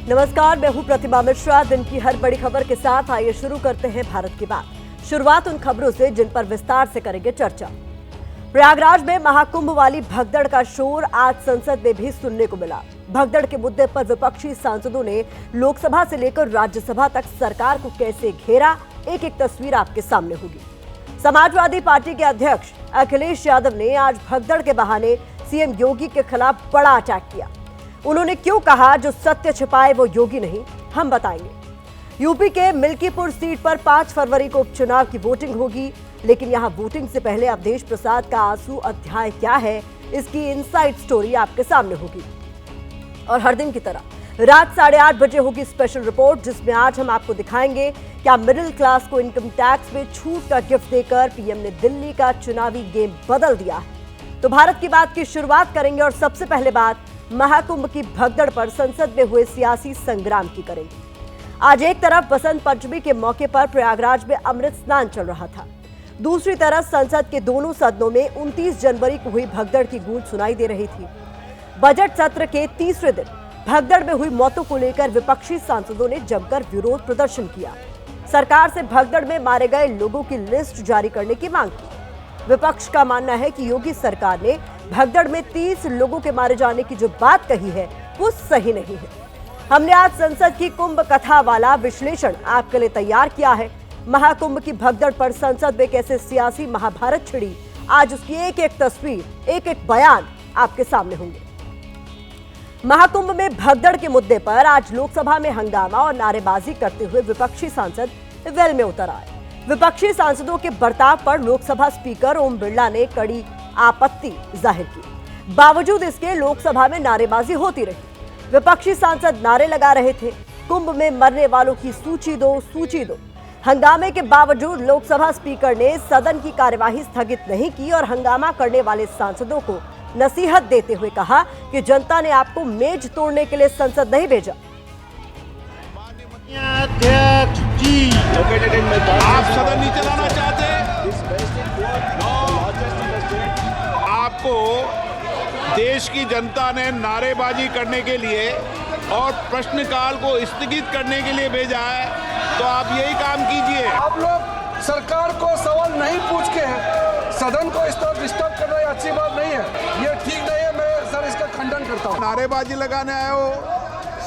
नमस्कार, मैं हूं प्रतिमा मिश्रा। दिन की हर बड़ी खबर के साथ आइए शुरू करते हैं भारत की बात। शुरुआत उन खबरों से जिन पर विस्तार से करेंगे चर्चा। प्रयागराज में महाकुंभ वाली भगदड़ का शोर आज संसद में भी सुनने को मिला। भगदड़ के मुद्दे पर विपक्षी सांसदों ने लोकसभा से लेकर राज्यसभा तक सरकार को कैसे घेरा, एक एक तस्वीर आपके सामने होगी। समाजवादी पार्टी के अध्यक्ष अखिलेश यादव ने आज भगदड़ के बहाने सीएम योगी के खिलाफ बड़ा अटैक किया। उन्होंने क्यों कहा जो सत्य छिपाए वो योगी नहीं, हम बताएंगे। यूपी के मिल्कीपुर सीट पर 5 फरवरी को उपचुनाव की वोटिंग होगी, लेकिन यहां वोटिंग से पहले अवधेश प्रसाद का आंसू अध्याय क्या है, इसकी इनसाइड स्टोरी आपके सामने होगी। और हर दिन की तरह रात 8:30 बजे होगी स्पेशल रिपोर्ट, जिसमें आज हम आपको दिखाएंगे क्या मिडिल क्लास को इनकम टैक्स में छूट का गिफ्ट देकर पीएम ने दिल्ली का चुनावी गेम बदल दिया है। तो भारत की बात की शुरुआत करेंगे और सबसे पहले बात महाकुंभ की भगदड़ पर संसद में हुए सियासी संग्राम की करेंगे। आज एक तरफ बसंत पंचमी के मौके पर प्रयागराज में अमृत स्नान चल रहा था, दूसरी तरफ संसद के दोनों सदनों में 29 जनवरी को हुई भगदड़ की गूंज सुनाई दे रही थी। बजट सत्र के तीसरे दिन भगदड़ में हुई मौतों को लेकर विपक्षी सांसदों ने जमकर विरोध प्रदर्शन किया। सरकार से भगदड़ में मारे गए लोगों की लिस्ट जारी करने की मांग की। विपक्ष का मानना है कि योगी सरकार ने भगदड़ में 30 लोगों के मारे जाने की जो बात कही है वो सही नहीं है। हमने आज संसद की कुंभ कथा वाला विश्लेषण आपके लिए तैयार किया है। महाकुंभ की भगदड़ पर संसद में कैसे सियासी महाभारत छिड़ी, आज उसकी एक एक तस्वीर, एक एक बयान आपके सामने होंगे। महाकुंभ में भगदड़ के मुद्दे पर आज लोकसभा में हंगामा और नारेबाजी करते हुए विपक्षी सांसद वेल में उतर आए। विपक्षी सांसदों के बर्ताव पर लोकसभा स्पीकर ओम बिरला ने कड़ी आपत्ति जाहिर की। बावजूद इसके लोकसभा में नारेबाजी होती रही। विपक्षी सांसद नारे लगा रहे थे, कुंभ में मरने वालों की सूची दो, सूची दो। हंगामे के बावजूद लोकसभा स्पीकर ने सदन की कार्यवाही स्थगित नहीं की और हंगामा करने वाले सांसदों को नसीहत देते हुए कहा कि जनता ने आपको मेज तोड़ने के लिए संसद नहीं भेजा। अध्यक्ष जी, आप सदन नहीं चलाना चाहते? आपको देश की जनता ने नारेबाजी करने के लिए और प्रश्नकाल को स्थगित करने के लिए भेजा है, तो आप यही काम कीजिए। आप लोग सरकार को सवाल नहीं पूछ के सदन को इस तरह डिस्टर्ब करना ये अच्छी बात नहीं है, ये ठीक नहीं है। मैं सर इसका खंडन करता हूँ। नारेबाजी लगाने आए हो,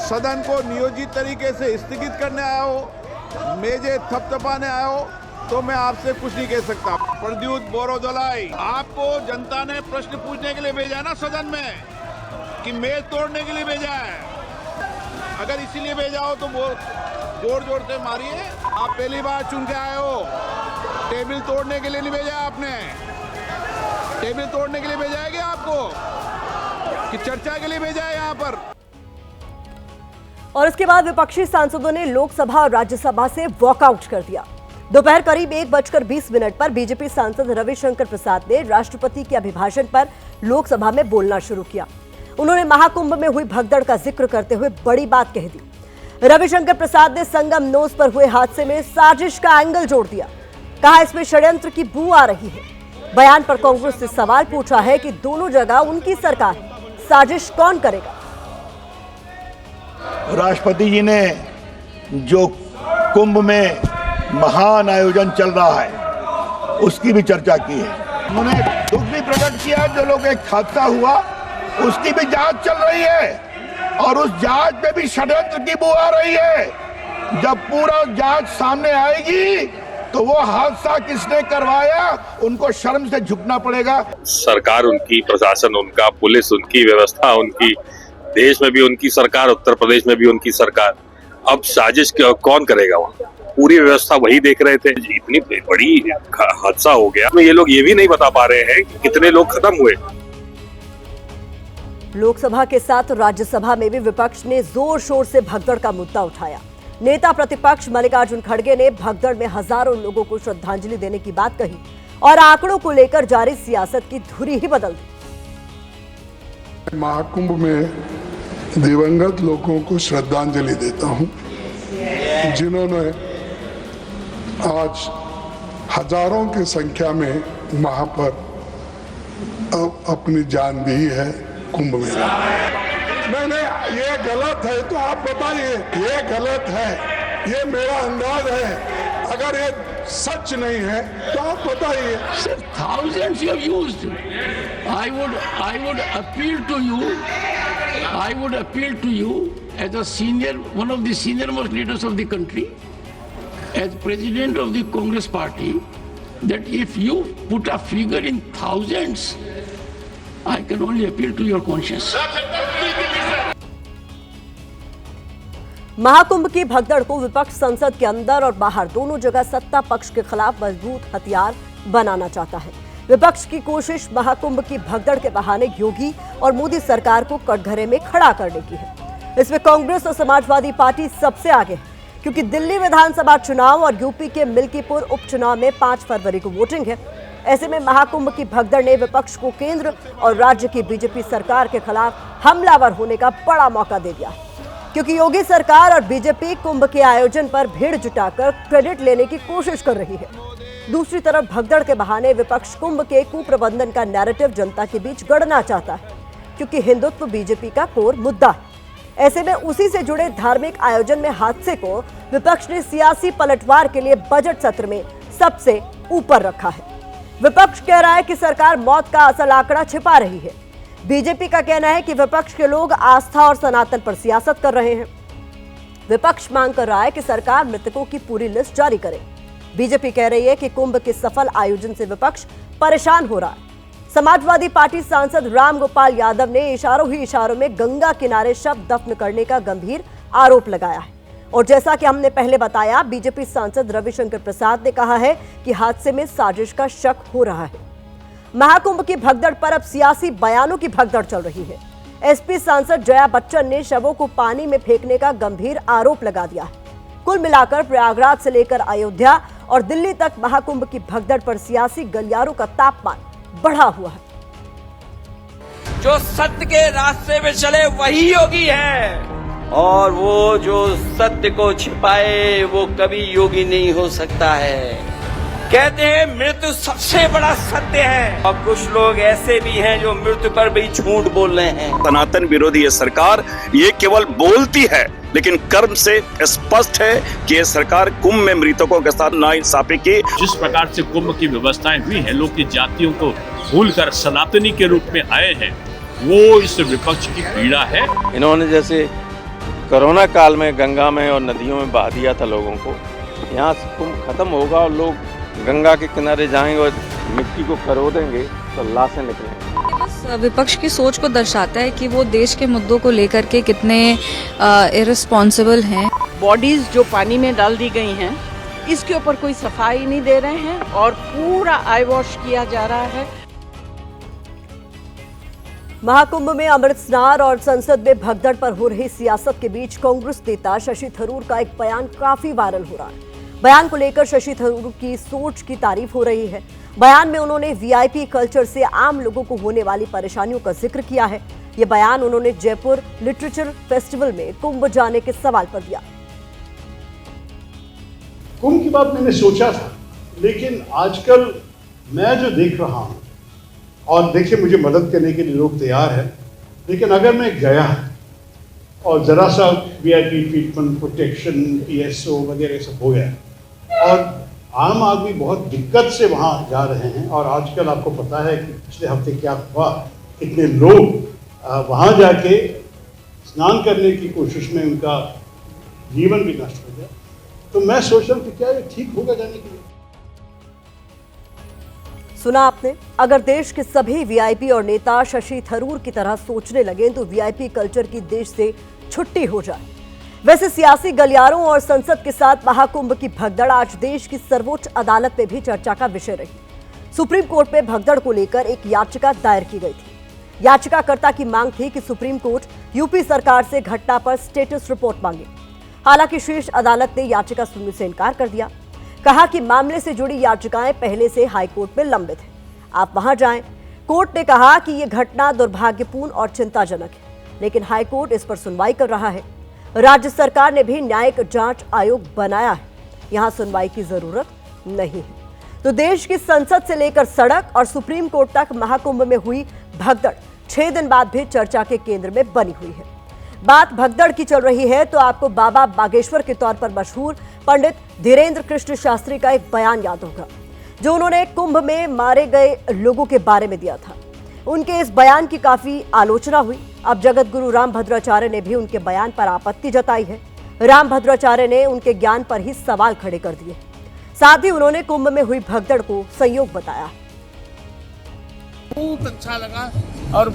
सदन को नियोजित तरीके से स्थगित करने आए हो, मेजे थपथपाने आए हो, तो मैं आपसे कुछ नहीं कह सकता। प्रद्युत बोरोदोलाई, आपको जनता ने प्रश्न पूछने के लिए भेजा ना सदन में, कि मेज तोड़ने के लिए भेजा है। अगर इसीलिए भेजा हो तो जोर जोर से मारिए। आप पहली बार चुन के आए हो, टेबल तोड़ने के लिए नहीं भेजा आपने। टेबल तोड़ने के लिए भेजा है क्या आपको, कि चर्चा के लिए भेजा है यहाँ पर? और इसके बाद विपक्षी सांसदों ने लोकसभा और राज्यसभा से वॉकआउट कर दिया। दोपहर करीब 1:20 पर बीजेपी सांसद रविशंकर प्रसाद ने राष्ट्रपति के अभिभाषण पर लोकसभा में बोलना शुरू किया। उन्होंने महाकुंभ में हुई भगदड़ का जिक्र करते हुए बड़ी बात कह दी। रविशंकर प्रसाद ने संगम नोस पर हुए हादसे में साजिश का एंगल जोड़ दिया। कहा इसमें षड्यंत्र की बू आ रही है। बयान पर कांग्रेस से सवाल पूछा है कि दोनों जगह उनकी सरकार है, साजिश कौन करेगा? राष्ट्रपति जी ने जो कुंभ में महान आयोजन चल रहा है उसकी भी चर्चा की है। उन्होंने दुख भी प्रकट किया, जो लोग एक हादसा हुआ उसकी भी जांच चल रही है और उस जांच में भी षड्यंत्र की बू आ रही है। जब पूरा जांच सामने आएगी तो वो हादसा किसने करवाया उनको शर्म से झुकना पड़ेगा। सरकार उनकी, प्रशासन उनका, पुलिस उनकी, व्यवस्था उनकी, देश में भी उनकी सरकार, उत्तर प्रदेश में भी उनकी सरकार। अब साजिश कौन करेगा? वहाँ पूरी व्यवस्था वही देख रहे थे। इतनी बड़ी हादसा हो गया, ये लोग ये भी नहीं बता पा रहे हैं कि कितने लोग खत्म हुए। लोकसभा के साथ राज्यसभा में भी विपक्ष ने जोर शोर से भगदड़ का मुद्दा उठाया। नेता प्रतिपक्ष मल्लिकार्जुन खड़गे ने भगदड़ में हजारों लोगों को श्रद्धांजलि देने की बात कही और आंकड़ों को लेकर जारी सियासत की धुरी ही बदल दी। महाकुंभ में दिवंगत लोगों को श्रद्धांजलि देता हूं, जिन्होंने आज हजारों की संख्या में वहां पर अपनी जान दी है कुंभ मेला। मैंने ये गलत है तो आप बताइए, ये गलत है, ये मेरा अंदाज है। अगर ये सच नहीं है तो आप बताइए। Sir, thousands you have used. I would appeal to you. I would appeal to you as a senior, one of the senior most leaders of the country, as president of the Congress party, that if you put a figure in thousands, I can only appeal to your conscience. Mahakumbh की भगदड़ को विपक्ष संसद के अंदर और बाहर दोनों जगह सत्ता पक्ष के खिलाफ मजबूत हथियार बनाना चाहता है। विपक्ष की कोशिश महाकुंभ की भगदड़ के बहाने योगी और मोदी सरकार को कटघरे में खड़ा करने की है। इसमें कांग्रेस और समाजवादी पार्टी सबसे आगे है, क्योंकि दिल्ली विधानसभा चुनाव और यूपी के मिल्कीपुर उपचुनाव में 5 फरवरी को वोटिंग है। ऐसे में महाकुंभ की भगदड़ ने विपक्ष को केंद्र और राज्य की बीजेपी सरकार के खिलाफ हमलावर होने का बड़ा मौका दे दिया, क्योंकि योगी सरकार और बीजेपी कुंभ के आयोजन पर भीड़ जुटाकर क्रेडिट लेने की कोशिश कर रही है। दूसरी तरफ भगदड़ के बहाने विपक्ष कुंभ के कुप्रबंधन का नैरेटिव जनता के बीच गढ़ना चाहता है, क्योंकि हिंदुत्व बीजेपी का कोर मुद्दा है। ऐसे में उसी से जुड़े धार्मिक आयोजन में हादसे को विपक्ष ने सियासी पलटवार के लिए बजट सत्र में सबसे ऊपर रखा है। विपक्ष कह रहा है कि सरकार मौत का असल आंकड़ा छिपा रही है। बीजेपी का कहना है कि विपक्ष के लोग आस्था और सनातन पर सियासत कर रहे हैं। विपक्ष मांग कर रहा है कि सरकार मृतकों की पूरी लिस्ट जारी करे। बीजेपी कह रही है कि कुंभ के सफल आयोजन से विपक्ष परेशान हो रहा है। समाजवादी पार्टी सांसद रामगोपाल यादव ने इशारों ही इशारों में गंगा किनारे शव दफन करने का गंभीर आरोप लगाया है। और जैसा कि हमने पहले बताया, बीजेपी सांसद रविशंकर प्रसाद ने कहा है कि हादसे में साजिश का शक हो रहा है। महाकुंभ की भगदड़ पर अब सियासी बयानों की भगदड़ चल रही है। एसपी सांसद जया बच्चन ने शवों को पानी में फेंकने का गंभीर आरोप लगा दिया है। कुल मिलाकर प्रयागराज से लेकर अयोध्या और दिल्ली तक महाकुंभ की भगदड़ पर सियासी गलियारों का तापमान बढ़ा हुआ है। जो सत्य के रास्ते में चले वही योगी है, और वो जो सत्य को छिपाए वो कभी योगी नहीं हो सकता है। कहते हैं मृत्यु सबसे बड़ा सत्य है, और कुछ लोग ऐसे भी हैं जो मृत्यु पर भी झूठ बोल रहे हैं। सनातन विरोधी ये सरकार ये केवल बोलती है, लेकिन कर्म से स्पष्ट है कि ये सरकार कुंभ में मृतकों के साथ नाइंसाफी की। जिस प्रकार से कुंभ की व्यवस्थाएं हुई हैं, लोग की जातियों को भूलकर सनातनी के रूप में आए हैं, वो इस विपक्ष की पीड़ा है। इन्होंने जैसे कोरोना काल में गंगा में और नदियों में बहा दिया था लोगों को, यहाँ से कुंभ खत्म होगा और लोग गंगा के किनारे जाएंगे और मिट्टी को खरोदेंगे तो लाशें निकलेंगी। विपक्ष की सोच को दर्शाता है कि वो देश के मुद्दों को लेकर के कितने इररिस्पॉन्सिबल हैं। बॉडीज जो पानी में डाल दी गई हैं, इसके ऊपर कोई सफाई नहीं दे रहे हैं और पूरा आई वॉश किया जा रहा है। महाकुंभ में अमृत स्नान और संसद में भगदड़ पर हो रही सियासत के बीच कांग्रेस नेता शशि थरूर का एक बयान काफी वायरल हो रहा है। बयान को लेकर शशि थरूर की सोच की तारीफ हो रही है। बयान में उन्होंने वीआईपी कल्चर से आम लोगों को होने वाली परेशानियों का जिक्र किया है। ये बयान उन्होंने जयपुर लिटरेचर फेस्टिवल में कुंभ जाने के सवाल पर दिया। कुंभ की बात मैंने सोचा था, लेकिन आजकल मैं जो देख रहा हूं, और देखिए मुझे मदद करने के लिए लोग तैयार है, लेकिन अगर मैं गया और ज़रा सा वीआईपी ट्रीटमेंट, प्रोटेक्शन, पीएसओ वगैरह सब हो गया और आम आदमी बहुत दिक्कत से वहाँ जा रहे हैं, और आजकल आपको पता है कि पिछले हफ्ते क्या हुआ, कितने लोग वहाँ जाके स्नान करने की कोशिश में उनका जीवन भी नष्ट हो गया। तो मैं सोच रहा हूँ कि क्या ये ठीक होगा जाने के लिए। सुना आपने, अगर देश के सभी वीआईपी और नेता शशि थरूर की तरह सोचने लगे तो वीआईपी कल्चर की देश से छुट्टी हो जाए। वैसे सियासी गलियारों और संसद के साथ महाकुंभ की भगदड़ आज देश की सर्वोच्च अदालत में भी चर्चा का विषय रही। सुप्रीम कोर्ट में भगदड़ को लेकर एक याचिका दायर की गई थी। याचिकाकर्ता की मांग थी कि सुप्रीम कोर्ट यूपी सरकार से घटना पर स्टेटस रिपोर्ट मांगे। हालांकि शीर्ष अदालत ने याचिका सुनने से इनकार कर दिया। कहा कि मामले से जुड़ी याचिकाएं पहले से हाईकोर्ट में लंबित है, आप वहां जाएं। कोर्ट ने कहा कि यह घटना दुर्भाग्यपूर्ण और चिंताजनक है, लेकिन हाईकोर्ट इस पर सुनवाई कर रहा है। राज्य सरकार ने भी न्यायिक जांच आयोग बनाया है, यहां सुनवाई की जरूरत नहीं है। तो देश की संसद से लेकर सड़क और सुप्रीम कोर्ट तक महाकुंभ में हुई भगदड़ 6 दिन बाद भी चर्चा के केंद्र में बनी हुई है। बात भगदड़ की चल रही है तो आपको बाबा बागेश्वर के तौर पर मशहूर पंडित धीरेन्द्र कृष्ण शास्त्री का एक बयान याद होगा, जो उन्होंने कुंभ में मारे गए लोगों के बारे में दिया था। उनके इस बयान की काफी आलोचना हुई। अब जगत गुरु रामभद्राचार्य ने भी उनके बयान पर आपत्ति जताई है। रामभद्राचार्य ने उनके ज्ञान पर ही सवाल खड़े कर दिए। साथ ही उन्होंने कुंभ में हुई भगदड़ को संयोग बताया। बहुत अच्छा लगा और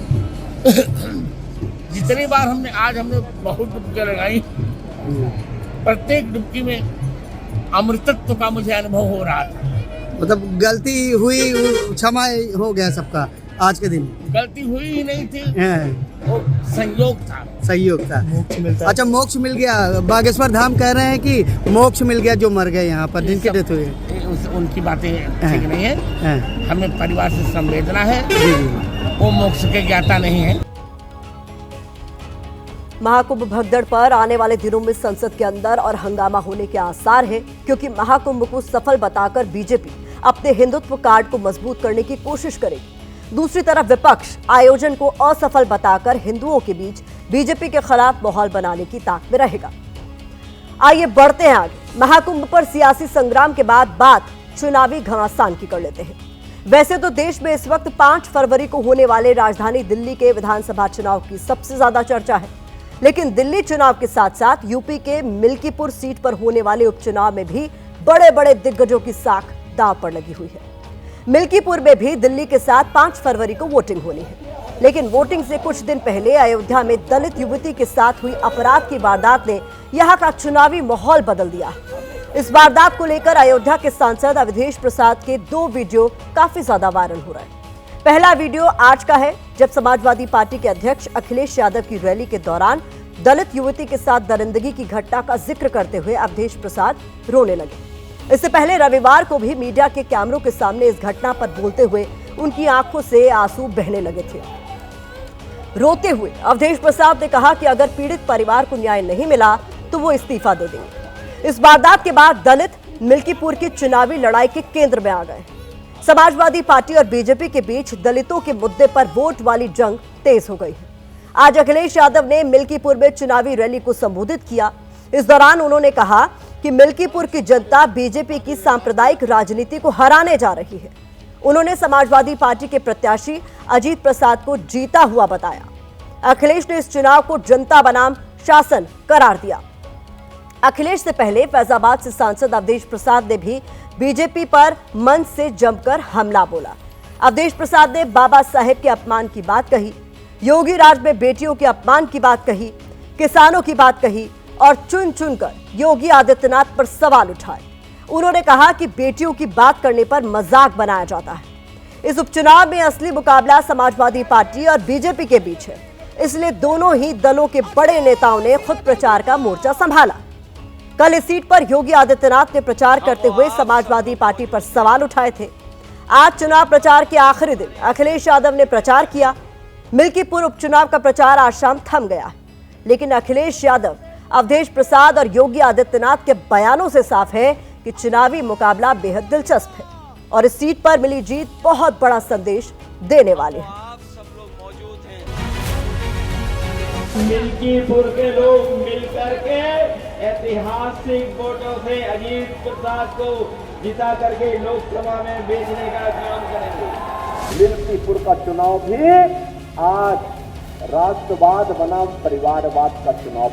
जितनी बार हमने बहुत डुबकियां लगाई, प्रत्येक डुबकी में अमृतत्व का मुझे अनुभव हो रहा है। मतलब गलती हुई, क्षमा हो गया सबका आज के दिन। गलती हुई ही नहीं थी, वो संयोग था। संयोग था। मोक्ष मिलता। अच्छा, मोक्ष मिल गया। बागेश्वर धाम कह रहे हैं कि मोक्ष मिल गया जो मर गए यहाँ पर, जिनकी डेथ हुई है। उनकी बातें ठीक नहीं है। हमें परिवार से संवेदना है, वो मोक्ष के ज्ञाता नहीं है। महाकुंभ भगदड़ पर आने वाले दिनों में संसद के अंदर और हंगामा होने के आसार है, क्योंकि महाकुंभ को सफल बताकर बीजेपी अपने हिंदुत्व कार्ड को मजबूत करने की कोशिश करेगी। दूसरी तरफ विपक्ष आयोजन को असफल बताकर हिंदुओं के बीच बीजेपी के खिलाफ माहौल बनाने की ताक में रहेगा। आइए बढ़ते हैं आगे। महाकुंभ पर सियासी संग्राम के बाद बात चुनावी घमासान की कर लेते हैं। वैसे तो देश में इस वक्त 5 फरवरी को होने वाले राजधानी दिल्ली के विधानसभा चुनाव की सबसे ज्यादा चर्चा है, लेकिन दिल्ली चुनाव के साथ साथ यूपी के मिल्कीपुर सीट पर होने वाले उपचुनाव में भी बड़े बड़े दिग्गजों की साख दांव पर लगी हुई है। मिल्कीपुर में भी दिल्ली के साथ 5 फरवरी को वोटिंग होनी है, लेकिन वोटिंग से कुछ दिन पहले अयोध्या में दलित युवती के साथ हुई अपराध की वारदात ने यहां का चुनावी माहौल बदल दिया। इस वारदात को लेकर अयोध्या के सांसद अवधेश प्रसाद के 2 वीडियो काफी ज्यादा वायरल हो रहे हैं। पहला वीडियो आज का है, जब समाजवादी पार्टी के अध्यक्ष अखिलेश यादव की रैली के दौरान दलित युवती के साथ दरिंदगी की घटना का जिक्र करते हुए अवधेश प्रसाद रोने लगे। इससे पहले रविवार को भी मीडिया के कैमरों के सामने इस घटना पर बोलते हुए उनकी आंखों से आंसू बहने लगे थे। रोते हुए अवधेश प्रसाद ने कहा कि अगर पीड़ित परिवार को न्याय नहीं मिला तो वो इस्तीफा दे देंगे। इस वारदात के बाद दलित मिल्कीपुर की चुनावी लड़ाई के केंद्र में आ गए। समाजवादी पार्टी और बीजेपी के बीच दलितों के मुद्दे पर वोट वाली जंग तेज हो गई है। आज अखिलेश यादव ने मिल्कीपुर में चुनावी रैली को संबोधित किया। इस दौरान उन्होंने कहा कि मिल्कीपुर की जनता बीजेपी की सांप्रदायिक राजनीति को हराने जा रही है। उन्होंने समाजवादी पार्टी के प्रत्याशी अजीत प्रसाद को जीता हुआ बताया। अखिलेश ने इस चुनाव को जनता बनाम शासन करार दिया। अखिलेश से पहले फैजाबाद से सांसद अवधेश प्रसाद ने भी बीजेपी पर मंच से जमकर हमला बोला। अवधेश प्रसाद ने बाबा साहेब के अपमान की बात कही, योगी राज में बेटियों के अपमान की बात कही, किसानों की बात कही और चुन चुनकर योगी आदित्यनाथ पर सवाल उठाए। उन्होंने कहा कि बेटियों की बात करने पर मजाक बनाया जाता है। इस उपचुनाव में असली मुकाबला समाजवादी पार्टी और बीजेपी के बीच है, इसलिए दोनों ही दलों के बड़े नेताओं ने खुद प्रचार का मोर्चा संभाला। कल इस सीट पर योगी आदित्यनाथ ने प्रचार करते हुए समाजवादी पार्टी पर सवाल उठाए थे। आज चुनाव प्रचार के आखिरी दिन अखिलेश यादव ने प्रचार किया। मिल्कीपुर उपचुनाव का प्रचार आज शाम थम गया, लेकिन अखिलेश यादव, अवधेश प्रसाद और योगी आदित्यनाथ के बयानों से साफ है कि चुनावी मुकाबला बेहद दिलचस्प है और इस सीट पर मिली जीत बहुत बड़ा संदेश देने वाली है। मिल्कीपुर के लोग मिलकर के ऐतिहासिक वोटों से अजीत प्रसाद को जिता करके लोकसभा में भेजने का काम करेंगे। मिल्कीपुर का चुनाव भी आज राष्ट्रवाद बनाम परिवारवाद का चुनाव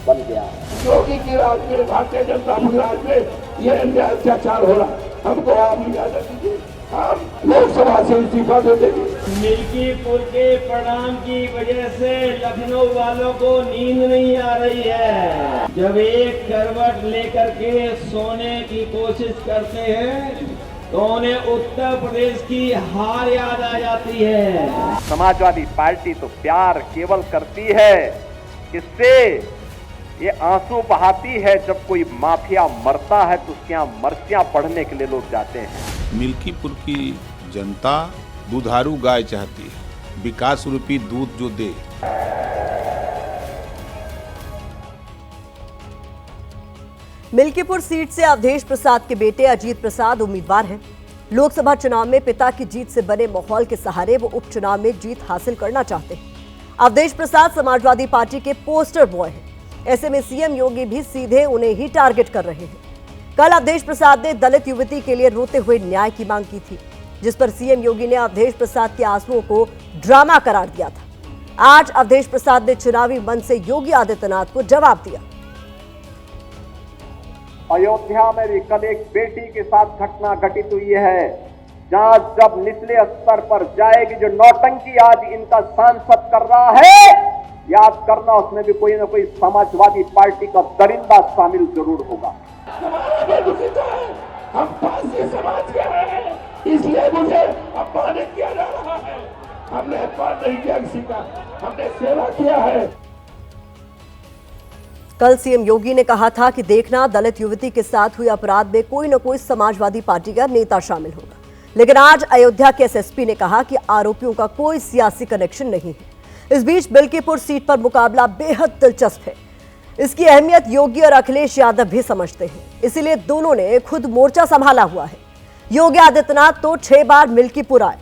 बन गया। योगी की राज में, भारतीय जनता पार्टी राज में ये अन्याय अत्याचार हो रहा, हमको आप इजाजत दीजिए, हम लोकसभा से इस्तीफा दे देंगे। मिल्कीपुर के परिणाम की वजह से लखनऊ वालों को नींद नहीं आ रही है। जब एक करवट लेकर के सोने की कोशिश करते हैं तो उन्हें उत्तर प्रदेश की हार याद आ जाती है। समाजवादी पार्टी तो प्यार केवल करती है, किससे? ये आंसू बहाती है जब कोई माफिया मरता है तो उसके यहाँ मर्सियां पढ़ने के लिए लोग जाते हैं। मिल्कीपुर की जनता दुधारू गाय चाहती है, विकास रूपी दूध जो दे। मिल्कीपुर सीट से अवधेश प्रसाद के बेटे अजीत प्रसाद उम्मीदवार हैं। लोकसभा चुनाव में पिता की जीत से बने माहौल के सहारे वो उपचुनाव में जीत हासिल करना चाहते हैं। अवधेश प्रसाद समाजवादी पार्टी के पोस्टर बॉय हैं। ऐसे में सीएम योगी भी सीधे उन्हें ही टारगेट कर रहे हैं। कल अवधेश प्रसाद ने दलित युवती के लिए रोते हुए न्याय की मांग की थी, जिस पर सीएम योगी ने अवधेश प्रसाद के आंसुओं को ड्रामा करार दिया था। आज अवधेश प्रसाद ने चुनावी मंच से योगी आदित्यनाथ को जवाब दिया। अयोध्या में भी कल एक बेटी के साथ घटना घटित हुई है, जहां जब निचले स्तर पर जाएगी, जो नौटंकी आज इनका सांसद कर रहा है, याद करना उसमें भी कोई ना कोई समाजवादी पार्टी का दरिंदा शामिल जरूर होगा। हम पारसी समाज के हैं, इसलिए मुझे अपमानित किया जा रहा है। हमने अपमान नहीं किया किसी का, हमने सेवा किया है। कल सीएम योगी ने कहा था कि देखना, दलित युवती के साथ हुए अपराध में कोई न कोई समाजवादी पार्टी का नेता शामिल होगा। लेकिन आज अयोध्या के एसएसपी ने कहा कि आरोपियों का कोई सियासी कनेक्शन नहीं है। इस बीच मिल्कीपुर सीट पर मुकाबला बेहद दिलचस्प है। इसकी अहमियत योगी और अखिलेश यादव भी समझते हैं, इसीलिए दोनों ने खुद मोर्चा संभाला हुआ है। योगी आदित्यनाथ तो 6 बार मिल्कीपुर आए।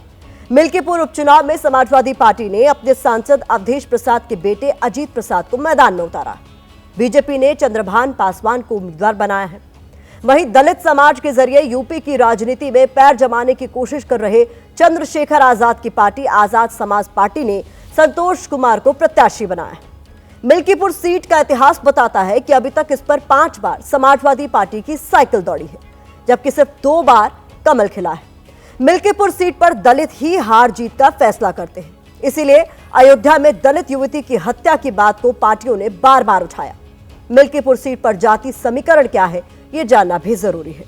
मिल्कीपुर उपचुनाव में समाजवादी पार्टी ने अपने सांसद अवधेश प्रसाद के बेटे अजीत प्रसाद को मैदान में उतारा। बीजेपी ने चंद्रभान पासवान को उम्मीदवार बनाया है। वहीं दलित समाज के जरिए यूपी की राजनीति में पैर जमाने की कोशिश कर रहे चंद्रशेखर आजाद की पार्टी आजाद समाज पार्टी ने संतोष कुमार को प्रत्याशी बनाया है। मिल्कीपुर सीट का इतिहास बताता है कि अभी तक इस पर 5 बार समाजवादी पार्टी की साइकिल दौड़ी है, जबकि सिर्फ 2 बार कमल खिला है। मिल्कीपुर सीट पर दलित ही हार जीत का फैसला करते हैं, इसीलिए अयोध्या में दलित युवती की हत्या की बात को पार्टियों ने बार बार उठाया। मिल्कीपुर सीट पर जाति समीकरण क्या है, ये जानना भी जरूरी है।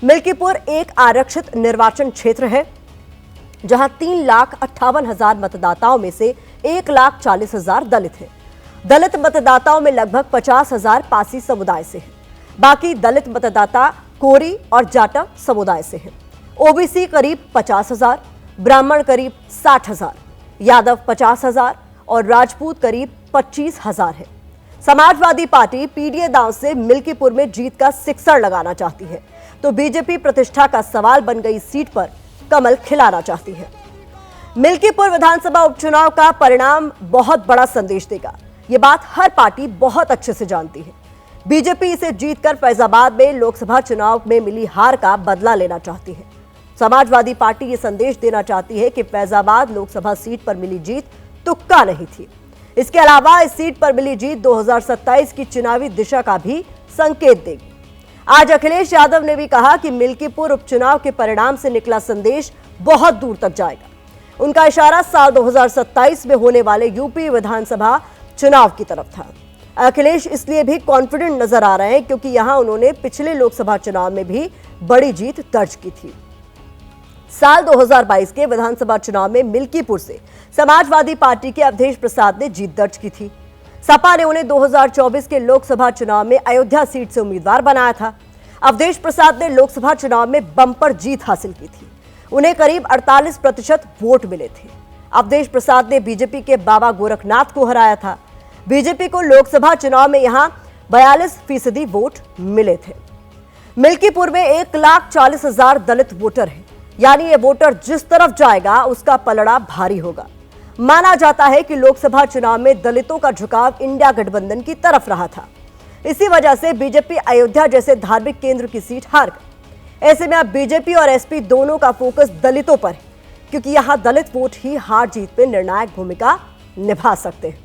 मिल्कीपुर एक आरक्षित निर्वाचन क्षेत्र है, जहां 3,58,000 मतदाताओं में से 1,40,000 दलित हैं। दलित मतदाताओं में लगभग 50,000 पासी समुदाय से हैं। बाकी दलित मतदाता कोरी और जाटव समुदाय से हैं। ओबीसी करीब 50,000, ब्राह्मण करीब 60,000, यादव 50,000 और राजपूत करीब 25,000 है। समाजवादी पार्टी पीडीए दांव से मिल्कीपुर में जीत का सिक्सर लगाना चाहती है, तो बीजेपी प्रतिष्ठा का सवाल बन गई सीट पर कमल खिलाना चाहती है। मिल्कीपुर विधानसभा उपचुनाव का परिणाम बहुत बड़ा संदेश देगा, ये बात हर पार्टी बहुत अच्छे से जानती है। बीजेपी इसे जीतकर फैजाबाद में लोकसभा चुनाव में मिली हार का बदला लेना चाहती है। समाजवादी पार्टी ये संदेश देना चाहती है कि फैजाबाद लोकसभा सीट पर मिली जीत तुक्का नहीं थी। इसके अलावा इस सीट पर मिली जीत 2027 की चुनावी दिशा का भी संकेत देगी। आज अखिलेश यादव ने भी कहा कि मिल्कीपुर उपचुनाव के परिणाम से निकला संदेश बहुत दूर तक जाएगा। उनका इशारा साल 2027 में होने वाले यूपी विधानसभा चुनाव की तरफ था। अखिलेश इसलिए भी कॉन्फिडेंट नजर आ रहे हैं क्योंकि यहां उन्होंने पिछले लोकसभा चुनाव में भी बड़ी जीत दर्ज की थी। साल 2022 के विधानसभा चुनाव में मिल्कीपुर से समाजवादी पार्टी के अवधेश प्रसाद ने जीत दर्ज की थी। सपा ने उन्हें 2024 के लोकसभा चुनाव में अयोध्या सीट से उम्मीदवार बनाया था। अवधेश प्रसाद ने लोकसभा चुनाव में बम्पर जीत हासिल की थी। उन्हें करीब 48% वोट मिले थे। अवधेश प्रसाद ने बीजेपी के बाबा गोरखनाथ को हराया था। बीजेपी को लोकसभा चुनाव में यहां 42% वोट मिले थे। मिल्कीपुर में 1,40,000 दलित वोटर हैं, यानी ये वोटर जिस तरफ जाएगा उसका पलड़ा भारी होगा। माना जाता है कि लोकसभा चुनाव में दलितों का झुकाव इंडिया गठबंधन की तरफ रहा था। इसी वजह से बीजेपी अयोध्या जैसे धार्मिक केंद्र की सीट हार गई। ऐसे में अब बीजेपी और एसपी दोनों का फोकस दलितों पर है, क्योंकि यहां दलित वोट ही हार जीत में निर्णायक भूमिका निभा सकते हैं।